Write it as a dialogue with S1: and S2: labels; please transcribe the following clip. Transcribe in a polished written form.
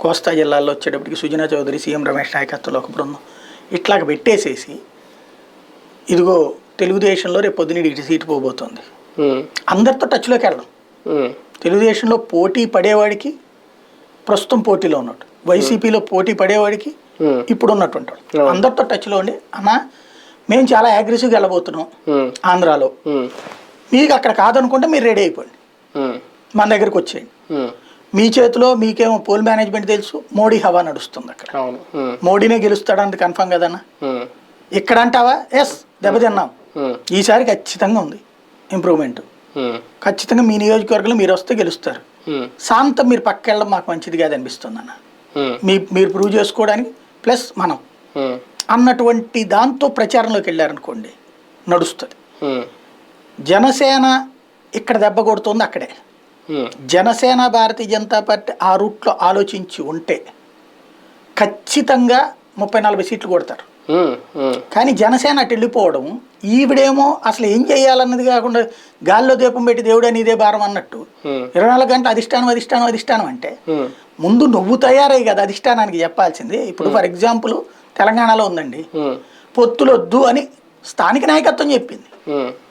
S1: కోస్తా జిల్లాల్లో వచ్చేటప్పటికి సుజనా చౌదరి, సీఎం రమేష్ నాయకత్వంలో ఒక బృందం ఇట్లాగ పెట్టేసేసి ఇదిగో తెలుగుదేశంలో రేపు పొద్దున ఇటు సీటు పోబోతుంది, అందరితో టచ్లోకి వెళ్ళడం. తెలుగుదేశంలో పోటీ పడేవాడికి ప్రస్తుతం పోటీలో ఉన్నాడు, వైసీపీలో పోటీ పడేవాడికి ఇప్పుడు ఉన్నటువంటి అందరితో టచ్లో ఉండి అన్నా మేము చాలా అగ్రెసివ్గా వెళ్ళబోతున్నాం ఆంధ్రాలో, మీకు అక్కడ కాదనుకుంటే మీరు రెడీ అయిపోండి, మన దగ్గరికి వచ్చేయండి, మీ చేతిలో మీకేమో పోల్ మేనేజ్మెంట్ తెలుసు, మోడీ హవా నడుస్తుంది అక్కడ, మోడీనే గెలుస్తాడన్నది కన్ఫర్మ్ కదన్నా. ఇక్కడ అంటావా ఎస్ దెబ్బతిన్నాం, ఈసారి ఖచ్చితంగా ఉంది ఇంప్రూవ్మెంట్, ఖచ్చితంగా మీ నియోజకవర్గంలో మీరు వస్తే గెలుస్తారు, శాంతం మీరు పక్క వెళ్ళడం మాకు మంచిది కాదు అనిపిస్తుంది అన్న, మీరు ప్రూవ్ చేసుకోవడానికి ప్లస్ మనం అన్నటువంటి దాంతో ప్రచారంలోకి వెళ్ళారనుకోండి నడుస్తుంది. జనసేన ఇక్కడ దెబ్బ కొడుతుంది అక్కడే, జనసేన భారతీయ జనతా పార్టీ ఆ రూట్లో ఆలోచించి ఉంటే ఖచ్చితంగా 30-40 సీట్లు కొడతారు. కానీ జనసేన అటు వెళ్ళిపోవడం, ఈవిడేమో అసలు ఏం చేయాలన్నది కాకుండా గాల్లో దీపం పెట్టి దేవుడే నీదే భారం అన్నట్టు 24 గంటలు అధిష్టానం అంటే ముందు నువ్వు తయారయ్యి కదా అధిష్టానానికి చెప్పాల్సింది. ఇప్పుడు ఫర్ ఎగ్జాంపుల్ తెలంగాణలో ఉందండి, పొత్తులొద్దు అని స్థానిక నాయకత్వం చెప్పింది,